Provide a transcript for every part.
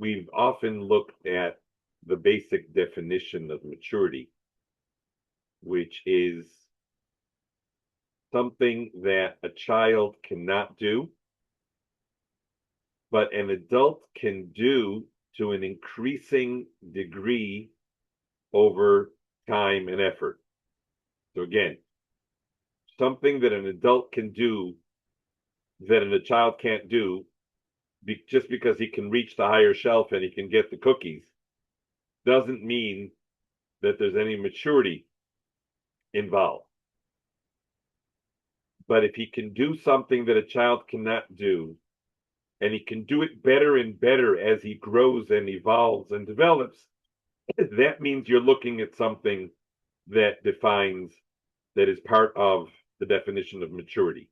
we've often looked at the basic definition of maturity, which is something that a child cannot do, but an adult can do to an increasing degree over time and effort. So again, something that an adult can do that a child can't do just because he can reach the higher shelf and he can get the cookies doesn't mean that there's any maturity involved. But if he can do something that a child cannot do, and he can do it better and better as he grows and evolves and develops, that means you're looking at something that is part of the definition of maturity.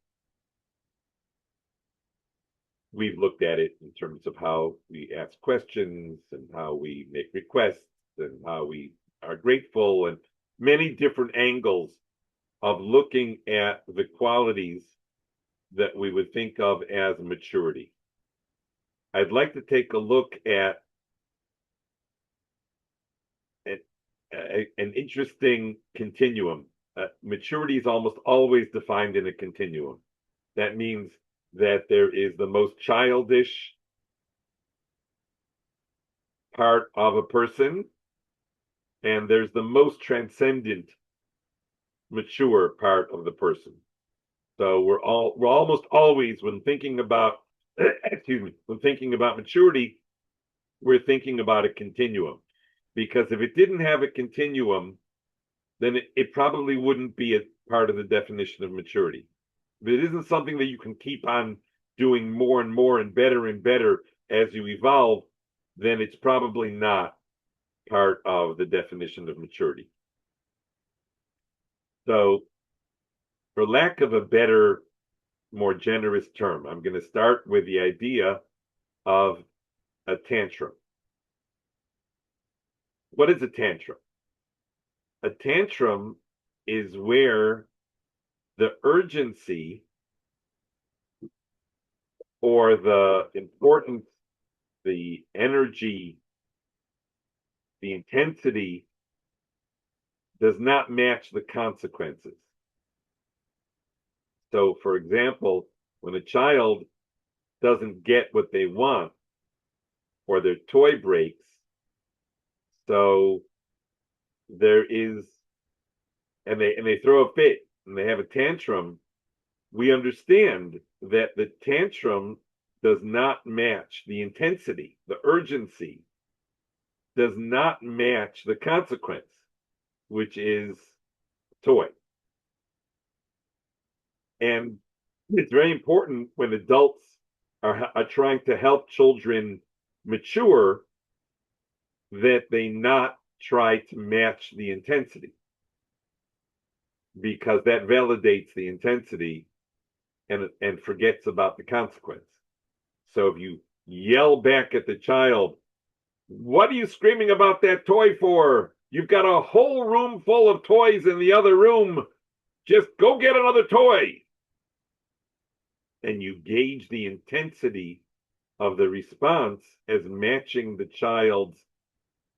We've looked at it in terms of how we ask questions and how we make requests and how we are grateful, and many different angles of looking at the qualities that we would think of as maturity. I'd like to take a look at an interesting continuum. Maturity is almost always defined in a continuum. That means that there is the most childish part of a person, and there's the most transcendent, mature part of the person. So we're almost always, when thinking about when thinking about maturity, we're thinking about a continuum. Because if it didn't have a continuum, then it probably wouldn't be a part of the definition of maturity. If it isn't something that you can keep on doing more and more and better as you evolve, then it's probably not part of the definition of maturity. So, for lack of a better, more generous term, I'm going to start with the idea of a tantrum. What is a tantrum? A tantrum is where the urgency or the importance, the energy, the intensity does not match the consequences. So, for example, when a child doesn't get what they want or their toy breaks, so there is, and they throw a fit and they have a tantrum, we understand that the tantrum does not match the intensity, the urgency does not match the consequence, which is toy. And it's very important when adults are trying to help children mature that they not try to match the intensity, because that validates the intensity and forgets about the consequence. So if you yell back at the child, "What are you screaming about that toy for? You've got a whole room full of toys in the other room. Just go get another toy." And you gauge the intensity of the response as matching the child's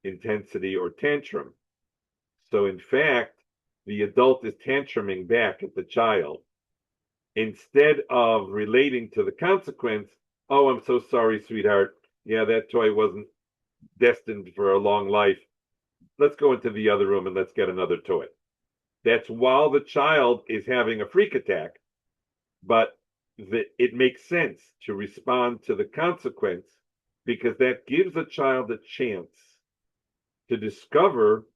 intensity or tantrum. So in fact, the adult is tantruming back at the child. Instead of relating to the consequence, "Oh, I'm so sorry, sweetheart. Yeah, that toy wasn't destined for a long life. Let's go into the other room and let's get another toy." That's while the child is having a freak attack, but it makes sense to respond to the consequence, because that gives a child a chance to discover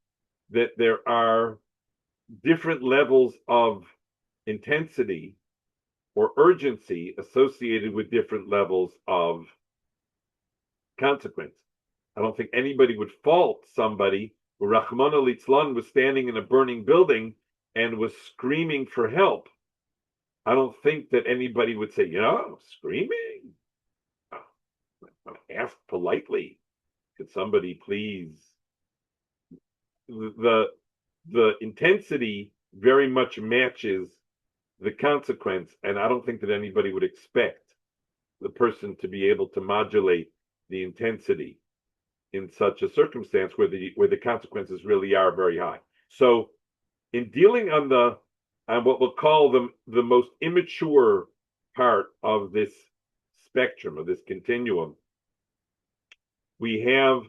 that there are different levels of intensity or urgency associated with different levels of consequence. I don't think anybody would fault somebody who, Rahmana litzlan, was standing in a burning building and was screaming for help. I don't think that anybody would say, screaming. Ask politely, could somebody please? The intensity very much matches the consequence, and I don't think that anybody would expect the person to be able to modulate the intensity in such a circumstance where the consequences really are very high. So in dealing on what we'll call the most immature part of this spectrum, of this continuum, we have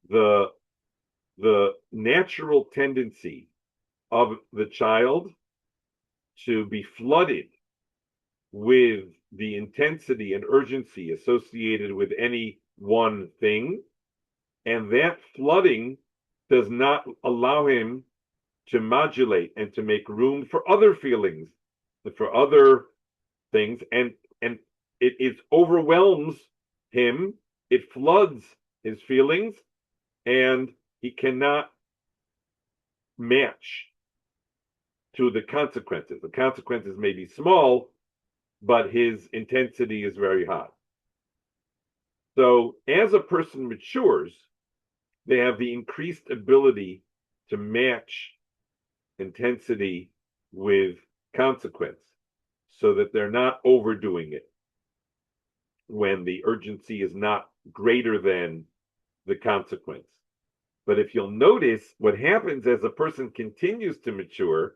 the natural tendency of the child to be flooded with the intensity and urgency associated with any one thing, and that flooding does not allow him to modulate and to make room for other feelings, for other things, and it overwhelms him, it floods his feelings, and he cannot match to the consequences. The consequences may be small, but his intensity is very high. So as a person matures, they have the increased ability to match intensity with consequence so that they're not overdoing it when the urgency is not greater than the consequence. But if you'll notice, what happens as a person continues to mature,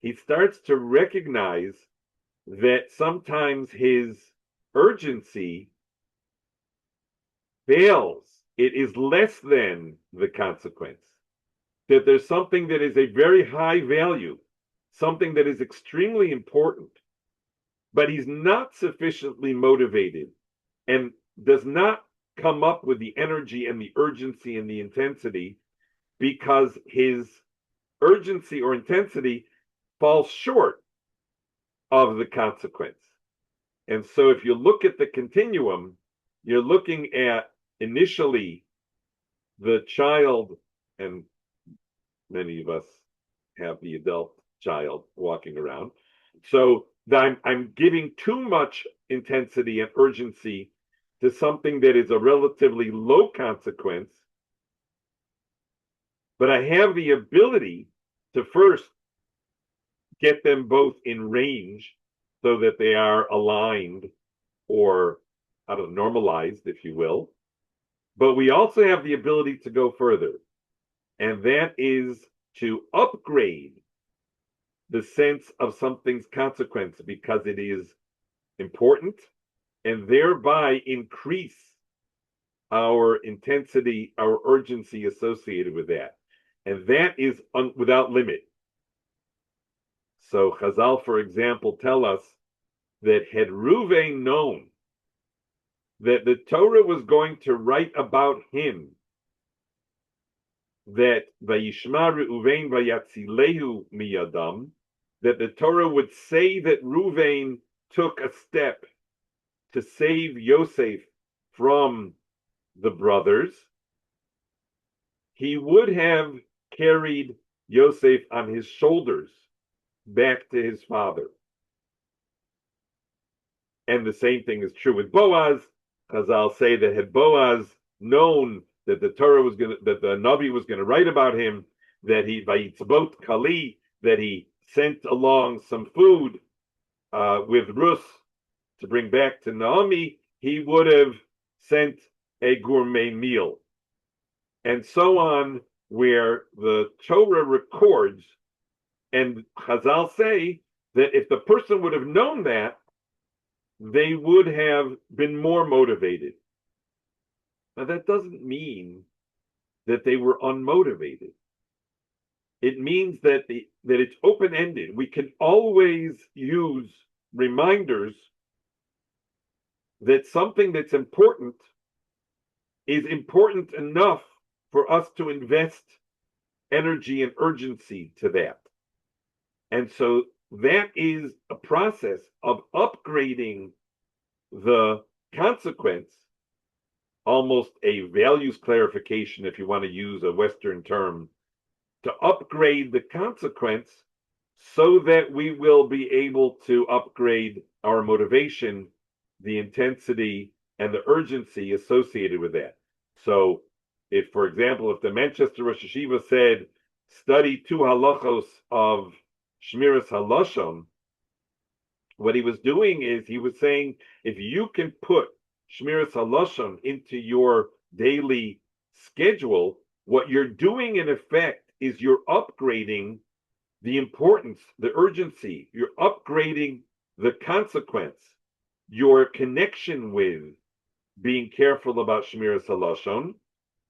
he starts to recognize that sometimes his urgency fails. It is less than the consequence. That there's something that is a very high value, something that is extremely important, but he's not sufficiently motivated and does not come up with the energy and the urgency and the intensity because his urgency or intensity falls short of the consequence. And so if you look at the continuum, you're looking at initially the child, and many of us have the adult child walking around. So I'm giving too much intensity and urgency to something that is a relatively low consequence, but I have the ability to first get them both in range so that they are aligned or normalized, if you will. But we also have the ability to go further, and that is to upgrade the sense of something's consequence because it is important, and thereby increase our intensity, our urgency associated with that. And that is without limit. So Chazal, for example, tell us that had Reuven known that the Torah was going to write about him, that Vayishma Reuven Vayatzilehu miyadam, that the Torah would say that Reuven took a step to save Yosef from the brothers, he would have carried Yosef on his shoulders back to his father. And the same thing is true with Boaz. Chazal say that had Boaz known that the Torah was that the Navi was going to write about him, that he Vayitzbot Kali, that he sent along some food with Rus to bring back to Naomi, he would have sent a gourmet meal, and so on, where the Torah records, and Chazal say that if the person would have known that, they would have been more motivated. Now, that doesn't mean that they were unmotivated. It means that it's open-ended. We can always use reminders that something that's important is important enough for us to invest energy and urgency to that. And so that is a process of upgrading the consequence, almost a values clarification, if you want to use a Western term, to upgrade the consequence so that we will be able to upgrade our motivation, the intensity, and the urgency associated with that. So if, for example, if the Manchester Rosh Hashiva said, study 2 halachos of Shmiras Halashon, what he was doing is he was saying, if you can put Shmiras Halashon into your daily schedule, what you're doing in effect is you're upgrading the importance, the urgency, you're upgrading the consequence, your connection with being careful about Shmiras Halashon.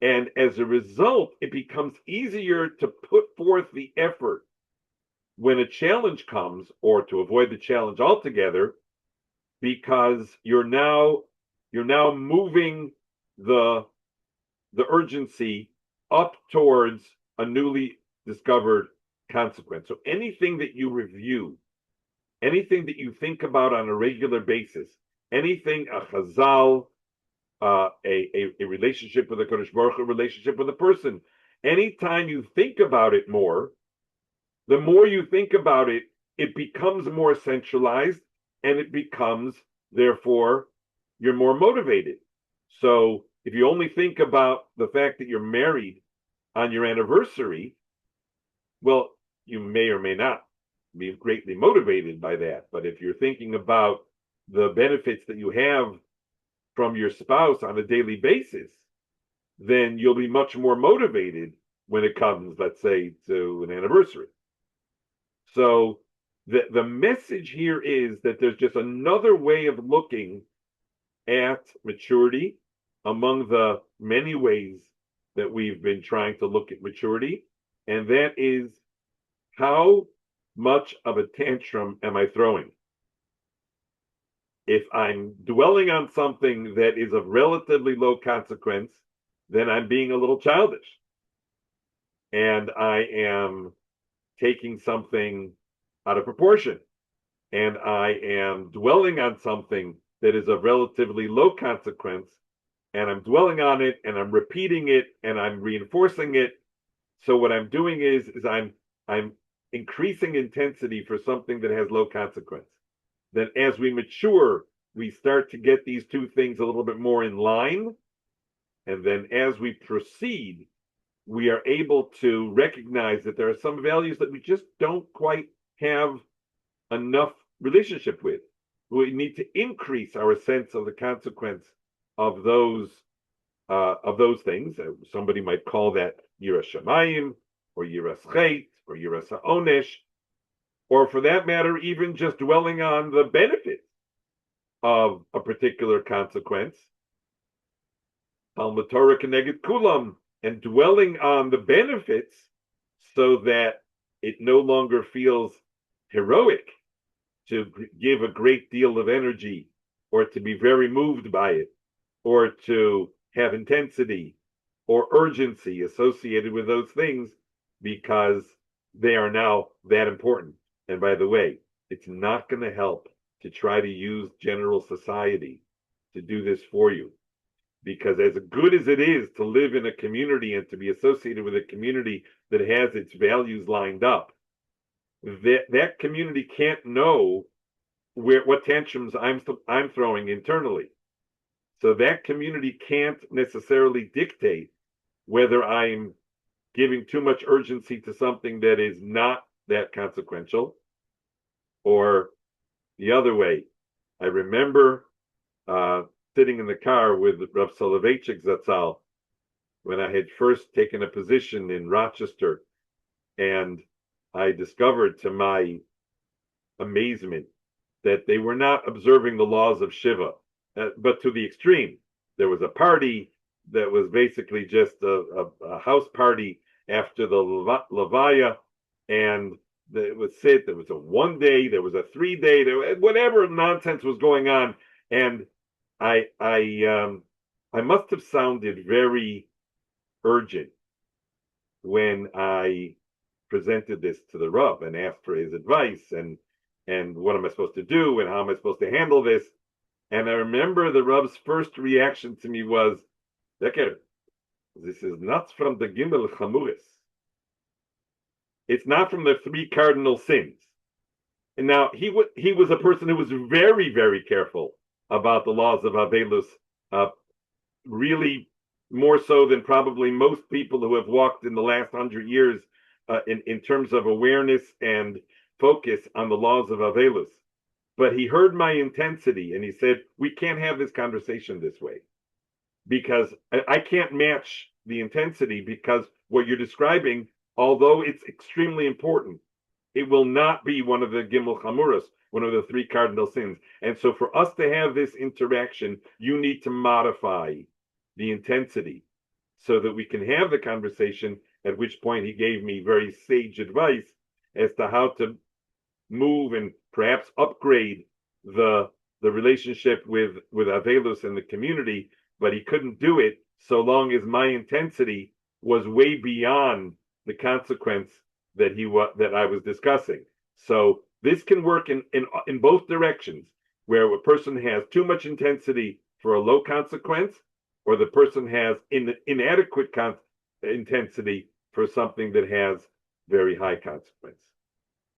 And as a result, it becomes easier to put forth the effort when a challenge comes, or to avoid the challenge altogether, because you're now moving the urgency up towards a newly discovered consequence. So anything that you review, anything that you think about on a regular basis, anything, a chazal, a relationship with a Kodesh Baruch Hu, a relationship with a person, anytime you think about it more, the more you think about it, it becomes more centralized, and it becomes, therefore, you're more motivated. So if you only think about the fact that you're married on your anniversary, well, you may or may not be greatly motivated by that. But if you're thinking about the benefits that you have from your spouse on a daily basis, then you'll be much more motivated when it comes, let's say, to an anniversary. So the message here is that there's just another way of looking at maturity among the many ways that we've been trying to look at maturity, and that is, how much of a tantrum am I throwing? If I'm dwelling on something that is of relatively low consequence, then I'm being a little childish. And I am taking something out of proportion. And I am dwelling on something that is of relatively low consequence, and I'm dwelling on it, and I'm repeating it, and I'm reinforcing it. So what I'm doing is I'm increasing intensity for something that has low consequence. Then as we mature, we start to get these two things a little bit more in line. And then as we proceed, we are able to recognize that there are some values that we just don't quite have enough relationship with. We need to increase our sense of the consequence of those things. Somebody might call that Yiras Shamayim, or Yiras Chet, or Yiras HaOnesh, or for that matter, even just dwelling on the benefits of a particular consequence. Talmud Torah Keneged Kulam, and dwelling on the benefits so that it no longer feels heroic to give a great deal of energy, or to be very moved by it, or to have intensity or urgency associated with those things, because they are now that important. And by the way, it's not going to help to try to use general society to do this for you. Because as good as it is to live in a community and to be associated with a community that has its values lined up, that community can't know what tantrums I'm throwing internally. So that community can't necessarily dictate whether I'm giving too much urgency to something that is not that consequential, or the other way. I remember sitting in the car with Rav Soloveitchik Zatzal when I had first taken a position in Rochester, and I discovered, to my amazement, that they were not observing the laws of Shiva, but to the extreme. There was a party that was basically just a house party after the Levaya, and it was said there was a 1 day, there was a 3 day, whatever nonsense was going on, and I must have sounded very urgent when I presented this to the Rav and asked for his advice, and what am I supposed to do, and how am I supposed to handle this? And I remember the Rav's first reaction to me was, Decker, this is not from the Gimel Chamuris. It's not from the 3 cardinal sins. And now he was a person who was very, very careful about the laws of Avelus, really more so than probably most people who have walked in the last 100 years in terms of awareness and focus on the laws of Avelus. But he heard my intensity, and he said, we can't have this conversation this way. because I can't match the intensity, because what you're describing, although it's extremely important, it will not be one of the Gimel Chamuras, one of the three cardinal sins. And so for us to have this interaction, you need to modify the intensity so that we can have the conversation, at which point he gave me very sage advice as to how to move and perhaps upgrade the relationship with Avelus and the community, but he couldn't do it so long as my intensity was way beyond the consequence that I was discussing. So this can work in both directions, where a person has too much intensity for a low consequence, or the person has inadequate intensity for something that has very high consequence.